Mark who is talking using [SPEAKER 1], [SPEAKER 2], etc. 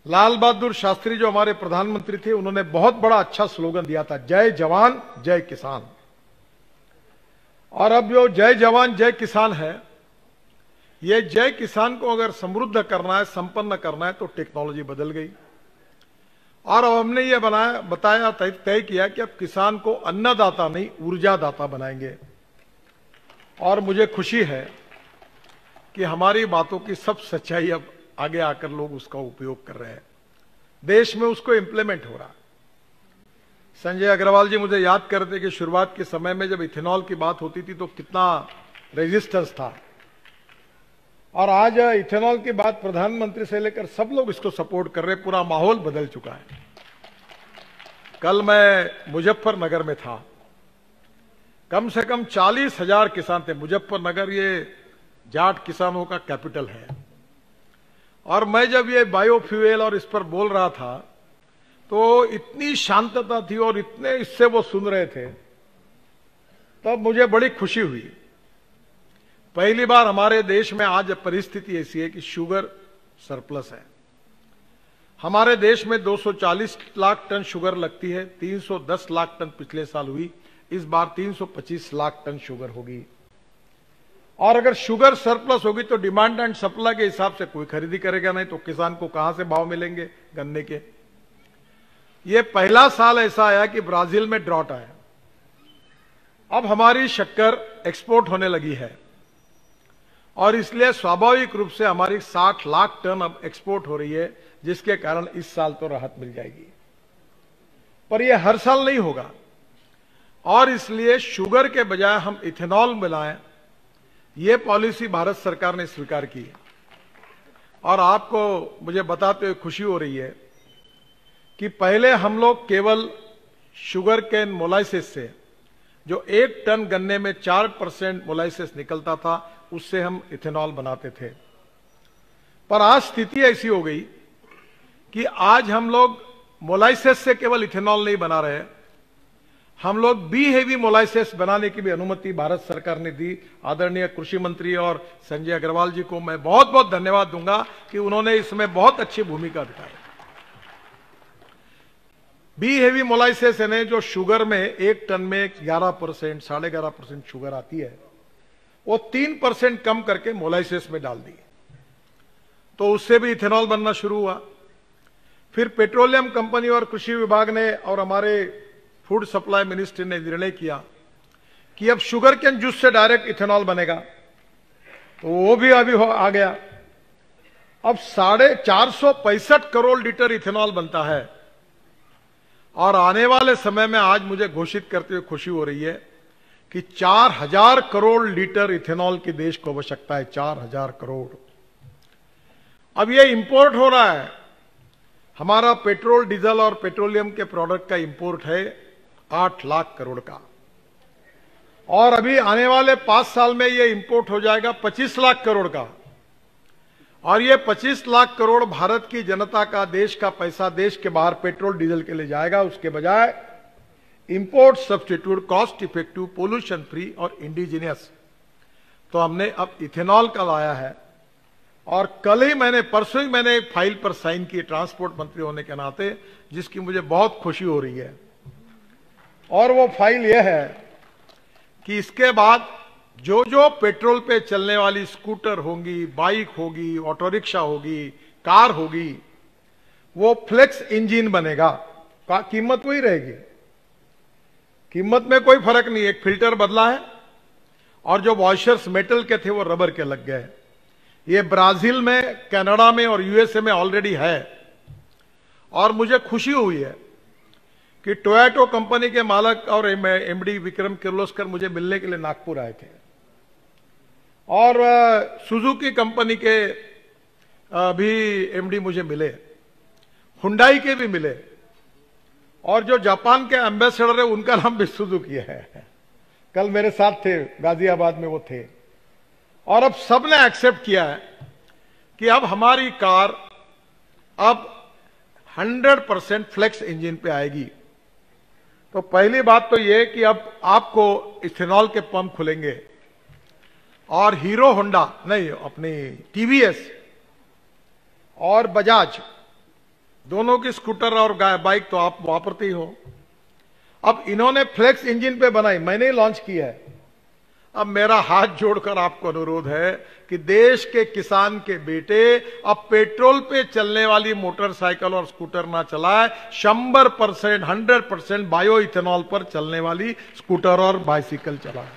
[SPEAKER 1] लाल बहादुर शास्त्री जो हमारे प्रधानमंत्री थे, उन्होंने बहुत बड़ा अच्छा स्लोगन दिया था, जय जवान जय किसान। और अब जो जय जवान जय किसान है, ये जय किसान को अगर समृद्ध करना है, संपन्न करना है, तो टेक्नोलॉजी बदल गई। और अब हमने ये बताया तय किया कि अब किसान को अन्नदाता नहीं ऊर्जादाता बनाएंगे। और मुझे खुशी है कि हमारी बातों की सब सच्चाई अब आगे आकर लोग उसका उपयोग कर रहे हैं, देश में उसको इंप्लीमेंट हो रहा है। संजय अग्रवाल जी मुझे याद करते कि शुरुआत के समय में जब इथेनॉल की बात होती थी तो कितना रेजिस्टेंस था, और आज इथेनॉल की बात प्रधानमंत्री से लेकर सब लोग इसको सपोर्ट कर रहे हैं। पूरा माहौल बदल चुका है। कल मैं मुजफ्फरनगर में था, कम से कम 40,000 किसान थे। मुजफ्फरनगर ये जाट किसानों का कैपिटल है। और मैं जब ये बायोफ्यूल और इस पर बोल रहा था तो इतनी शांतता थी और इतने इससे वो सुन रहे थे, तब मुझे बड़ी खुशी हुई। पहली बार हमारे देश में आज परिस्थिति ऐसी है कि शुगर सरप्लस है। हमारे देश में 240 लाख टन शुगर लगती है, 310 लाख टन पिछले साल हुई, इस बार 325 लाख टन शुगर होगी। और अगर शुगर सरप्लस होगी तो डिमांड एंड सप्लाई के हिसाब से कोई खरीदी करेगा नहीं, तो किसान को कहां से भाव मिलेंगे गन्ने के। ये पहला साल ऐसा आया कि ब्राजील में ड्रॉट आया। अब हमारी शक्कर एक्सपोर्ट होने लगी है और इसलिए स्वाभाविक रूप से हमारी 60 लाख टन अब एक्सपोर्ट हो रही है, जिसके कारण इस साल तो राहत मिल जाएगी। पर यह हर साल नहीं होगा, और इसलिए शुगर के बजाय हम इथेनॉल मिलाएं, यह पॉलिसी भारत सरकार ने स्वीकार की है। और आपको मुझे बताते हुए खुशी हो रही है कि पहले हम लोग केवल शुगर केन मोलाइसिस से, जो 1 टन गन्ने में 4% मोलाइसिस निकलता था, उससे हम इथेनॉल बनाते थे। पर आज स्थिति ऐसी हो गई कि आज हम लोग मोलाइसिस से केवल इथेनॉल नहीं बना रहे, हम लोग बी हेवी मोलाइसिस बनाने की भी अनुमति भारत सरकार ने दी। आदरणीय कृषि मंत्री और संजय अग्रवाल जी को मैं बहुत बहुत धन्यवाद दूंगा कि उन्होंने इसमें बहुत अच्छी भूमिका दिखाई। बी हेवी मोलाइसिस यानी जो शुगर में 1 टन में 11%, 11.5% शुगर आती है, वो 3% कम करके मोलाइसिस में डाल दी, तो उससे भी इथेनॉल बनना शुरू हुआ। फिर पेट्रोलियम कंपनी और कृषि विभाग ने और हमारे फूड सप्लाई मिनिस्ट्री ने निर्णय किया कि अब शुगर केन जूस से डायरेक्ट इथेनॉल बनेगा, तो वो भी अभी आ गया। अब 465 करोड़ लीटर इथेनॉल बनता है, और आने वाले समय में आज मुझे घोषित करते हुए खुशी हो रही है कि 4000 करोड़ लीटर इथेनॉल की देश को आवश्यकता है। 4000 करोड़। अब ये इंपोर्ट हो रहा है। हमारा पेट्रोल, डीजल और पेट्रोलियम के प्रोडक्ट का इंपोर्ट है 8 लाख करोड़ का, और अभी आने वाले 5 साल में ये इंपोर्ट हो जाएगा 25 लाख करोड़ का। और ये 25 लाख करोड़ भारत की जनता का, देश का पैसा देश के बाहर पेट्रोल डीजल के लिए जाएगा। उसके बजाय import substitute, cost effective, pollution free और इंडिजिनियस, तो हमने अब इथेनॉल का लाया है। और परसों ही मैंने एक फाइल पर साइन की, ट्रांसपोर्ट मंत्री होने के नाते, जिसकी मुझे बहुत खुशी हो रही है। और वो फाइल यह है कि इसके बाद जो जो पेट्रोल पे चलने वाली स्कूटर होंगी, बाइक होगी, ऑटो रिक्शा होगी, कार होगी, वो फ्लेक्स इंजन बनेगा। कीमत वही रहेगी, कीमत में कोई फर्क नहीं। एक फिल्टर बदला है और जो वॉशर्स मेटल के थे वो रबर के लग गए। ये ब्राजील में, कनाडा में और यूएसए में ऑलरेडी है। और मुझे खुशी हुई है कि टोयोटो कंपनी के मालक और एमडी विक्रम किर्लोस्कर मुझे मिलने के लिए नागपुर आए थे, और सुजुकी कंपनी के भी एमडी मुझे मिले, हुंडई के भी मिले, और जो जापान के एम्बेसडर है उनका नाम भी सुजुकी है। कल मेरे साथ थे, गाजियाबाद में वो थे। और अब सबने एक्सेप्ट किया है कि अब हमारी कार अब 100% फ्लेक्स इंजन पे आएगी। तो पहली बात तो यह कि अब आपको इथेनॉल के पंप खुलेंगे, और हीरो होंडा नहीं, अपनी टीवीएस और बजाज दोनों की स्कूटर और बाइक तो आप वापरते ही हो। अब इन्होंने फ्लेक्स इंजन पे बनाई, मैंने लॉन्च किया है। अब मेरा हाथ जोड़कर आपको अनुरोध है कि देश के किसान के बेटे अब पेट्रोल पे चलने वाली मोटरसाइकिल और स्कूटर ना चलाए, 100% बायो इथेनॉल पर चलने वाली स्कूटर और बाइसिकल चलाए।